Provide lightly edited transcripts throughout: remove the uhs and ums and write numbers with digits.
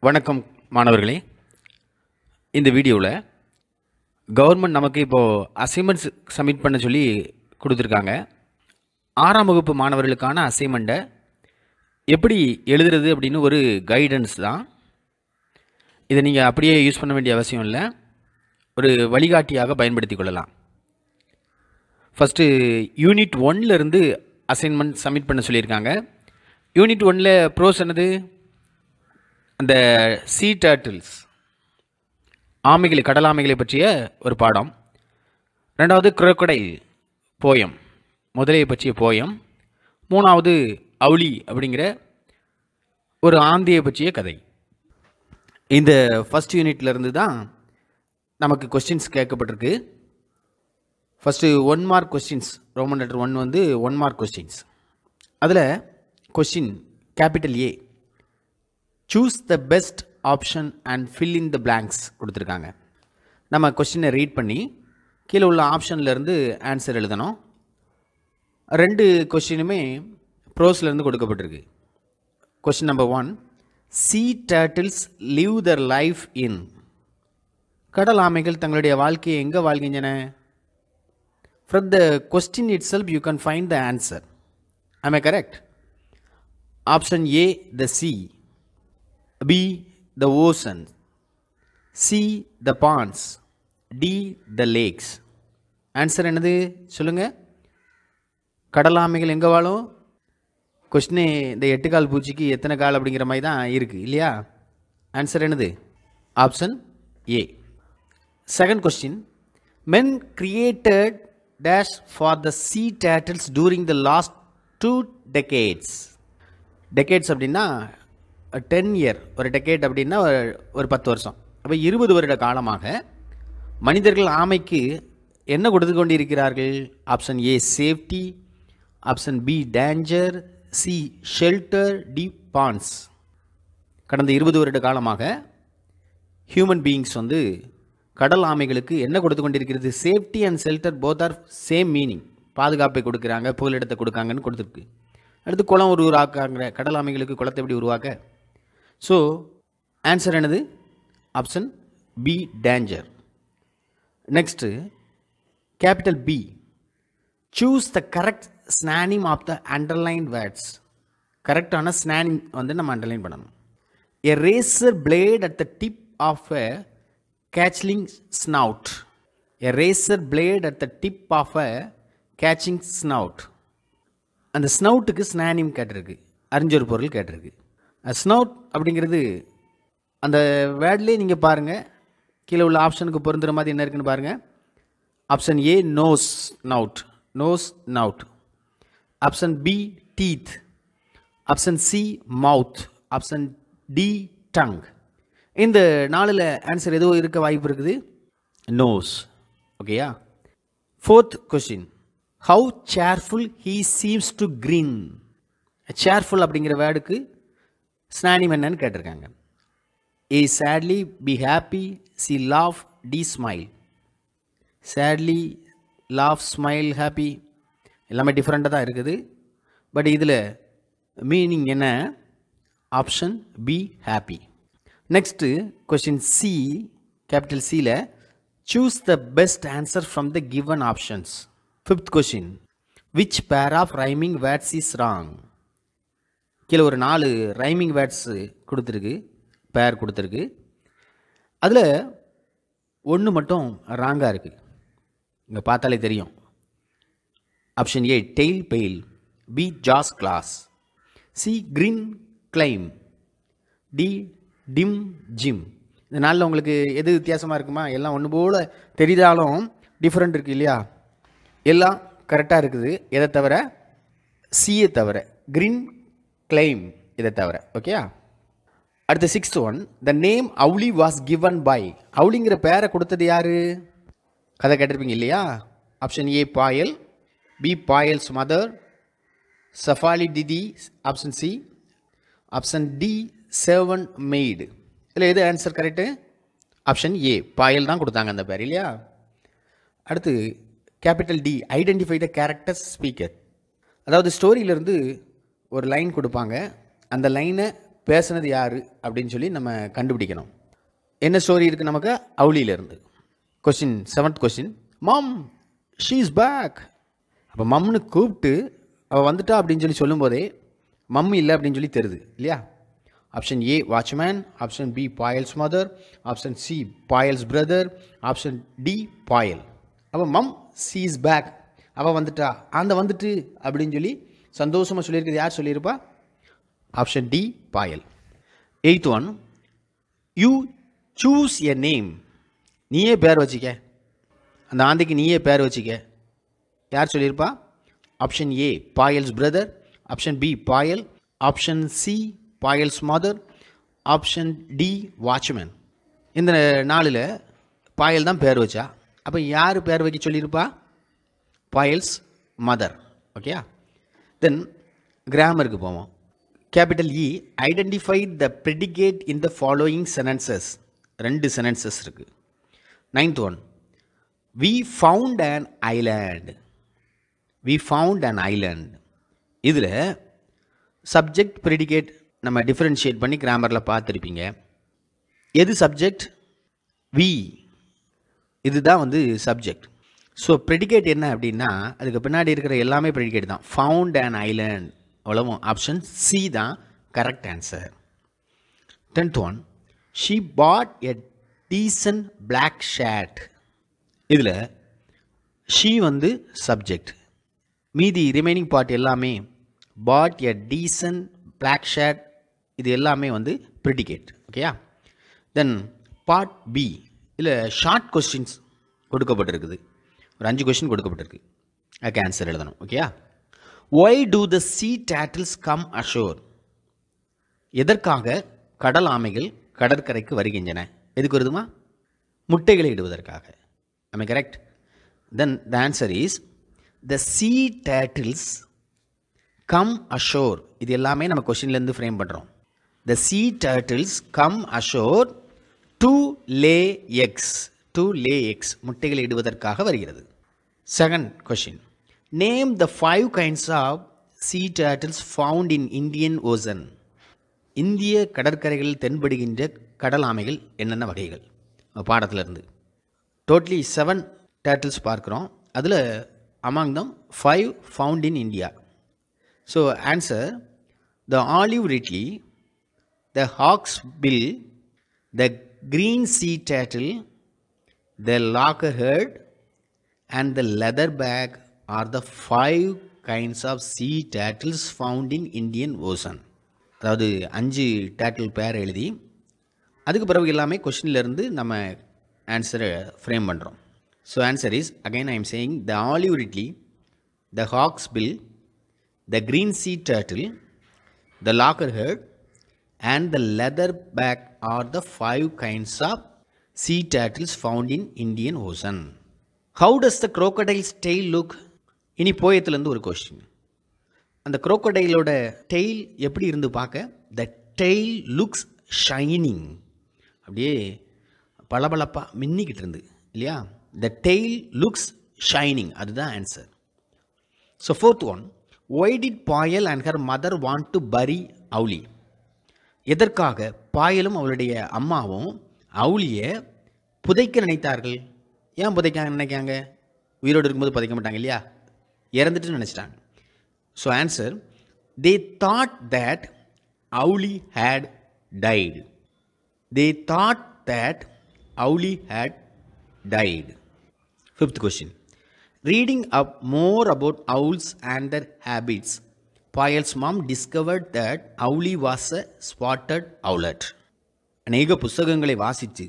வணக்கம் மாணவர்களே. இந்த வீடியோவில் கவர்மெண்ட் நமக்கு இப்போது அசைன்மெண்ட்ஸ் சப்மிட் பண்ண சொல்லி கொடுத்துருக்காங்க. 6ஆம் வகுப்பு மாணவர்களுக்கான அசைன்மெண்ட்டை எப்படி எழுதுறது அப்படின்னு ஒரு கைடன்ஸ் தான். இதை நீங்கள் அப்படியே யூஸ் பண்ண வேண்டிய அவசியம் இல்லை, ஒரு வழிகாட்டியாக பயன்படுத்தி கொள்ளலாம். ஃபஸ்ட்டு யூனிட் 1லேருந்து அசைன்மெண்ட் சப்மிட் பண்ண சொல்லியிருக்காங்க. யூனிட் 1ல் ப்ரோஸ் என்னது? அந்த சீ டர்ட்டில்ஸ், ஆமைகளை, கடல் ஆமைகளை பற்றிய ஒரு பாடம். ரெண்டாவது crocodile போயம், முதலையை பற்றிய போயம். மூணாவது அவுளி அப்படிங்கிற ஒரு ஆந்தையை பற்றிய கதை. இந்த ஃபஸ்ட் யூனிட்லேருந்து தான் நமக்கு கொஸ்டின்ஸ் கேட்கப்பட்டிருக்கு. First 1 mark questions, roman letter 1 வந்து 1 மார்க் கொஸ்டின்ஸ். அதில் question capital A, choose the best option and fill in the blanks கொடுத்துருக்காங்க. நம்ம கொஸ்டினை ரீட் பண்ணி கீழே உள்ள ஆப்ஷன்லேருந்து ஆன்சர் எழுதணும். 2 கொஸ்டினுமே ப்ரோஸ்லேருந்து கொடுக்கப்பட்டிருக்கு. Question number 1, sea turtles live their life in. கடல் ஆமைகள் தங்களுடைய வாழ்க்கையை எங்கே வாழ்கின்றன? From the question itself you can find the answer. Am I correct? Option A the sea, B the ocean, C the ponds, D the lakes. Answer என்னது சொல்லுங்க? கடல் ஆமைகள் எங்கே வாழும்? கொஸ்டினே இந்த 8 கால் பூச்சிக்கு எத்தனை கால் அப்படிங்கிற மாதிரி தான் இருக்குது இல்லையா? ஆன்சர் என்னது? Option A. Second question, men created dash for the sea turtles during the last 2 decades. decades அப்படின்னா 10 இயர், ஒரு டெக்கேட் அப்படின்னா ஒரு 10 வருஷம். அப்போ 20 வருட காலமாக மனிதர்கள் ஆமைக்கு என்ன கொடுத்து கொண்டிருக்கிறார்கள்? Option A safety, option B danger, C shelter, D ponds. கடந்த 20 வருட காலமாக ஹியூமன் பீயிங்ஸ் வந்து கடல் ஆமைகளுக்கு என்ன கொடுத்து கொண்டிருக்கிறது? Safety and shelter both are same meaning. பாதுகாப்பை கொடுக்குறாங்க, புகலிடத்தை கொடுக்காங்கன்னு கொடுத்துருக்கு. அடுத்து குளம் உருவாக்குறாங்க, கடல் ஆமைகளுக்கு குளத்தை எப்படி உருவாக்க? ஸோ ஆன்சர் என்னது? Option B danger. Next capital B, choose the correct synonym of the underline words. கரெக்டான ஸ்னானிம் வந்து நம்ம அண்டர்லைன் பண்ணணும். A razor blade at the tip of a hatchling snout. A razor blade at the tip of a கேச்சிங் snout. அந்த ஸ்னவுட்டுக்கு ஸ்னானிம் கேட்டிருக்கு, அறிஞ்சொரு பொருள் கேட்டிருக்கு. ஸ்னவுட் அப்படிங்கிறது அந்த வேர்ட்லேயே நீங்கள் பாருங்கள், கீழே உள்ள ஆப்ஷனுக்கு பொருந்துற மாதிரி என்ன இருக்குன்னு பாருங்கள். Option A nose snout, nose snout. Option B teeth, option C mouth, option D tongue. இந்த 4ல் ஆன்சர் எதுவும் இருக்க வாய்ப்பு இருக்குது? நோஸ். ஓகேயா? Fourth question, how cheerful he seems to grin. Cheerful அப்படிங்கிற வேர்டுக்கு ஸ்னானிம் என்னன்னு கேட்டிருக்காங்க. A sadly, B happy, C laugh, D smile. Sadly, laugh, smile, happy எல்லாமே டிஃப்ரெண்ட்டாக தான் இருக்குது. பட் இதில் மீனிங் என்ன? Option B happy. Next question C, capital சியில் choose the best answer from the given options. Fifth question, which pair of rhyming words is wrong. கீழே ஒரு 4 rhyming words கொடுத்துருக்கு, பேர் கொடுத்துருக்கு. அதில் 1 மட்டும் ராங்காக இருக்குது, இங்கே பார்த்தாலே தெரியும். Option A tail pail, B jaws claws, C green claim, D Tim Jim. இந்த 4ல் உங்களுக்கு எது வித்தியாசமாக இருக்குமா? எல்லாம் ஒன்று போல் தெரிந்தாலும் டிஃப்ரெண்ட் இருக்குது இல்லையா? எல்லாம் கரெக்டாக இருக்குது, எதை தவிர? சியை தவிர, கிரீன் கிளைம் இதை தவிர. ஓகேயா? அடுத்த 6th one, the name Owly was given by. அவுளிங்கிற பேரை கொடுத்தது யாரு? கதை கேட்டிருப்பீங்க இல்லையா? Option A Payal, B Payal's mother, Safali டிதி, option C, option D seven maid. இதில் எது answer correct? Option A Payal தான் கொடுத்தாங்க அந்த பேர் இல்லையா? அடுத்து capital D, identify the character speaker. அதாவது ஸ்டோரியிலேருந்து ஒரு லைன் கொடுப்பாங்க, அந்த லைனை பேசுனது யார் அப்படின்னு சொல்லி நம்ம கண்டுபிடிக்கணும். என்ன ஸ்டோரி இருக்குது நமக்கு அவுளியிலேருந்து. Question 7th question, mom she is back. அப்போ மம்னு கூப்பிட்டு அவள் வந்துட்டா அப்படின்னு சொல்லி சொல்லும்போதே மம்மி இல்லை அப்படின்னு சொல்லி தெரியுது இல்லையா? Option A watchman, option B Payal's mother, option C Payal's brother, option D Payal. அப்போ மம் ஷீ இஸ் பேக், அவள் வந்துட்டா, அந்த வந்துட்டு அப்படின்னு சொல்லி சந்தோஷமாக சொல்லியிருக்கிறது யார் சொல்லியிருப்பா? Option D Payal. 8th one, you choose a name. நீயே பேர் வச்சிக்க, அந்த ஆந்தைக்கு நீயே பேர் வச்சிக்க, யார் சொல்லியிருப்பா? Option A Payal's brother, option B Payal, option C Payal's mother, option D watchman. இந்த 4ல் பாயல் தான் பேர் வச்சா. அப்போ யார் பேர் வைக்க சொல்லியிருப்பா? பாயல்ஸ் மதர். ஓகேயா? தென் கிராமருக்கு போவோம். Capital E, identify the predicate in the following sentences. 2 sentences இருக்குது. 9th one, we found an island. We found an island. இதில் சப்ஜெக்ட் ப்ரெடிகேட் நம்ம டிஃப்ரென்ஷியேட் பண்ணி கிராமரில் பார்த்துருப்பீங்க. எது சப்ஜெக்ட்? வி, இதுதான் வந்து சப்ஜெக்ட். ஸோ ப்ரெடிகேட் என்ன அப்படின்னா அதுக்கு பின்னாடி இருக்கிற எல்லாமே ப்ரெடிகேட் தான். ஃபவுண்ட் அண்ட் ஐலேண்ட், அவ்வளவும். ஆப்ஷன் சி தான் correct answer. 10th one, she bought a decent black shirt. இதில் ஷீ வந்து சப்ஜெக்ட், மீதி ரிமைனிங் பார்ட் எல்லாமே bought a decent black shirt, இது எல்லாமே வந்து ப்ரெடிகேட். ஓகேயா? தென் பார்ட் பி, இதில் ஷார்ட் கொஸ்டின்ஸ் கொடுக்கப்பட்டிருக்குது. ஒரு 5 கொஸ்டின் கொடுக்கப்பட்டிருக்கு, அதுக்கு ஆன்சர் எழுதணும். ஓகேயா? Why do the sea turtles come ashore. எதற்காக கடல் ஆமைகள் கடற்கரைக்கு வருகின்றன? எதுக்கு வருதுமா? முட்டைகளை இடுவதற்காக. am I correct? Then the answer is the sea turtles come ashore. இது எல்லாமே நம்ம கொஸ்டின்லேருந்து ஃப்ரேம் பண்ணுறோம். The sea turtles come ashore to lay eggs. To lay eggs, முட்டைகளை இடுவதற்காக வருகிறது. Second question, name the 5 kinds of sea turtles found in Indian Ocean. இந்திய கடற்கரைகளில் தென்படுகின்ற கடல் ஆமைகள் என்னென்ன வகைகள்? பாடத்திலிருந்து டோட்டலி 7 டேர்ட்டில்ஸ் பார்க்குறோம். அதில் among them 5 found in India. So answer, the olive ridley, the hawksbill, the green sea turtle, the loggerhead and the leatherback are the 5 kinds of sea turtles found in Indian Ocean. அதாவது 5 டேட்டில் பேர் எழுதி அதுக்கு பிறகு எல்லாமே கொஸ்டின்லேருந்து நம்ம ஆன்சரை frame பண்ணுறோம். So answer is, again I am saying, the olive ridley, the hawksbill, the green sea turtle, the loggerhead and the leatherback are the 5 kinds of sea turtles found in Indian Ocean. How does the crocodile's tail look? இனி போயத்துலேருந்து ஒரு question. அந்த crocodileோட tail எப்படி இருந்து பார்க்க? The tail looks shining. அப்படியே பளபளப்பாக மின்னிக்கிட்டு இருந்து இல்லையா? The tail looks shining, அதுதான் answer. So 4th one, why did Payal and her mother want to bury அவுளி? எதற்காக பாயலும் அவளுடைய அம்மாவும் அவுளியை புதைக்க நினைத்தார்கள்? ஏன் புதைக்க நினைக்காங்க? உயிரோடு இருக்கும்போது புதைக்க மாட்டாங்க இல்லையா? இறந்துட்டு நினச்சிட்டாங்க. So answer, they thought that Owly had died. They thought that Owly had died. 5th question, reading up more about owls and their habits, Payal's mom discovered that Auli was a spotted owlet. அநேக புத்தகங்களை வாசித்து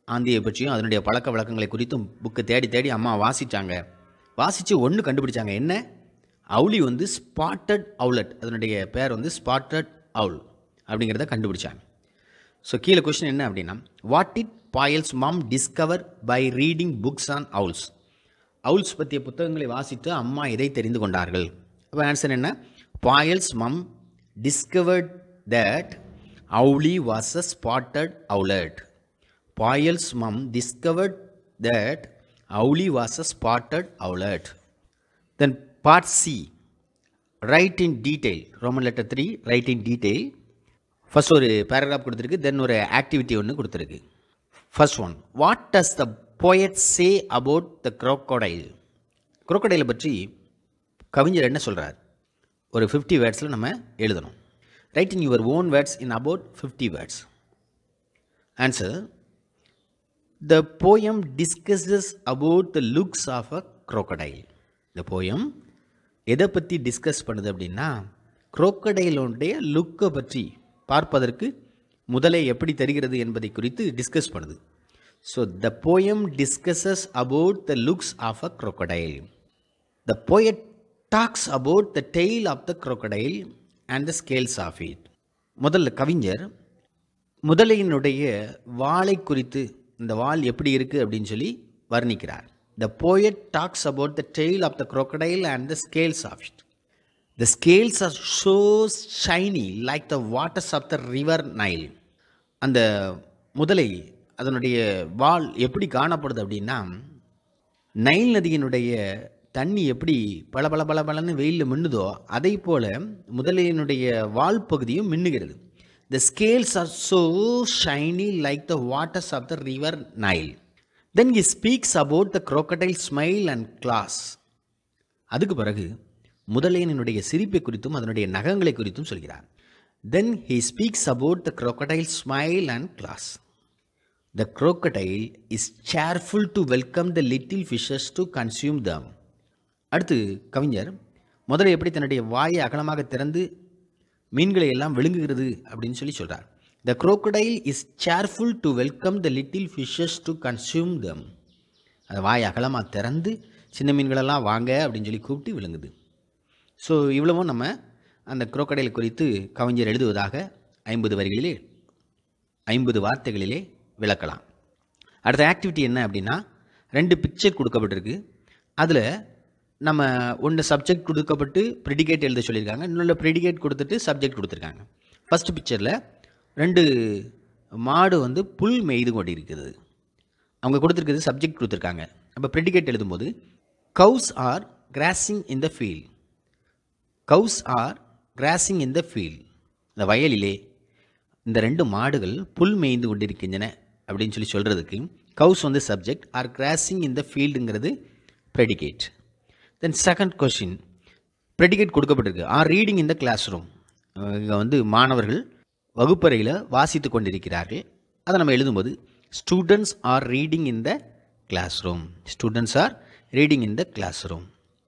ஆந்தியை பற்றியும் அதனுடைய பழக்க வழக்கங்களை குறித்தும் book தேடி தேடி அம்மா வாசித்து ஒன்று கண்டுபிடிச்சாங்க. என்ன? அவுளி வந்து ஸ்பாட்டட் அவுலட், அதனுடைய பேர் வந்து ஸ்பாட்டட் அவுல் அப்படிங்கிறத கண்டுபிடிச்சாங்க. ஸோ கீழே கொஸ்டின் என்ன அப்படின்னா, what did Payal's mom discover by reading books on owls? Owls பற்றிய புத்தகங்களை வாசித்து அம்மா இதை தெரிந்து கொண்டார்கள். அப்போ ஆன்சர் என்ன? Payal's mum discovered that Owly was a spotted owlet. Payal's mum discovered that Owly was a spotted owlet. Then part C, write in detail. Roman letter 3, write in detail. First ஒரு பேராகிராஃப் கொடுத்துருக்கு, தென் ஒரு activity ஒன்று கொடுத்துருக்கு. First one, what does the poet say about the crocodile? crocodile பற்றி கவிஞர் என்ன சொல்கிறார்? ஒரு 50 வேர்ட்ஸில் நம்ம எழுதணும். Right in your own words in about 50 words. Answer, the poem discusses about the looks of a crocodile. இந்த poem எதை பற்றி டிஸ்கஸ் பண்ணுது அப்படின்னா, crocodileோடைய லுக்கை பற்றி பார்ப்பதற்கு முதலை எப்படி தெரிகிறது என்பதை குறித்து டிஸ்கஸ் பண்ணுது. So the poem discusses about the looks of a crocodile. The poet talks about the tail of the crocodile and the scales of it. முதல்ல கவிஞர் முதலையினுடைய வாலை குறித்து, இந்த வால் எப்படி இருக்குது அப்படின்னு சொல்லி வர்ணிக்கிறார். The poet talks about the tail of the crocodile and the scales of it. The scales are so shiny like the waters of the river Nile. அந்த முதலை அதனுடைய வால் எப்படி காணப்படுது அப்படின்னா, நைல் நதியினுடைய தண்ணி எப்படி பல பல பல பலன்னு வெயிலில் மின்னுதோ அதை போல் முதலையினுடைய வால் பகுதியும் மின்னுகிறது. The scales are so shiny like the waters of the river Nile. Then he speaks about the crocodile smile and claws. அதுக்கு பிறகு முதலையினுடைய சிரிப்பை குறித்தும் அதனுடைய நகங்களை குறித்தும் சொல்கிறார். Then he speaks about the crocodile smile and claws. The crocodile is cheerful to welcome the little fishes to consume them. அடுத்து கவிஞர் முதலை எப்படி தன்னுடைய வாயை அகலமாக திறந்து மீன்களை எல்லாம் விழுங்குகிறது அப்படின்னு சொல்லி சொல்கிறார். The crocodile is cheerful to welcome the little fishes to consume them. அது வாயை அகலமாக திறந்து சின்ன மீன்களெல்லாம் வாங்க அப்படின்னு சொல்லி கூப்பிட்டு விழுங்குது. ஸோ இவ்வளவும் நம்ம அந்த crocodile குறித்து கவிஞர் எழுதுவதாக 50 வரிகளிலே 50 வார்த்தைகளிலே விளக்கலாம். அடுத்த ஆக்டிவிட்டி என்ன அப்படின்னா, 2 பிக்சர் கொடுக்கப்பட்டிருக்கு. அதில் நம்ம ஒன்று சப்ஜெக்ட் கொடுக்கப்பட்டு ப்ரெடிகேட் எழுத சொல்லியிருக்காங்க, இன்னொன்று ப்ரெடிகேட் கொடுத்துட்டு சப்ஜெக்ட் கொடுத்துருக்காங்க. ஃபஸ்ட் பிக்சரில் 2 மாடு வந்து புல் மேய்து கொண்டு இருக்குது. அவங்க கொடுத்துருக்கிறது சப்ஜெக்ட் கொடுத்துருக்காங்க. அப்போ ப்ரெடிகேட் எழுதும்போது cows are crossing in the field. Cows are crossing in the field. இந்த வயலிலே இந்த 2 மாடுகள் புல் மேய்ந்து கொண்டிருக்கின்றன அப்படின்னு சொல்லி சொல்கிறதுக்கு கவுஸ் வந்து subject, are crossing in the ஃபீல்டுங்கிறது predicate. Then second question, predicate கொடுக்கப்பட்டிருக்கு, are reading in the classroom. இங்கே வந்து மாணவர்கள் வகுப்பறையில் வாசித்து கொண்டிருக்கிறார்கள். அதை நம்ம எழுதும்போது students are reading in the classroom. Students are reading in the classroom.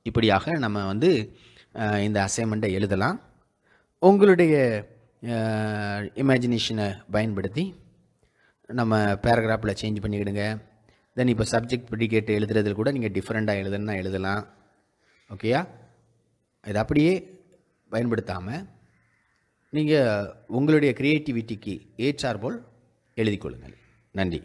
இப்படியாக நம்ம வந்து இந்த அசைன்மெண்ட்டை எழுதலாம். உங்களுடைய இமேஜினேஷனை பயன்படுத்தி நம்ம பேராகிராஃபில் சேஞ்ச் பண்ணிக்கிடுங்க. தென் இப்போ சப்ஜெக்ட் ப்ரெடிகேட் எழுதுறதில் கூட நீங்கள் டிஃப்ரெண்ட்டாக எழுதுன்னா எழுதலாம். ஓகேயா? இது அப்படியே பயன்படுத்தாமல் நீங்கள் உங்களுடைய க்ரியேட்டிவிட்டிக்கு ஏற்றாற்போல் எழுதிக்கொள்ளுங்கள். நன்றி.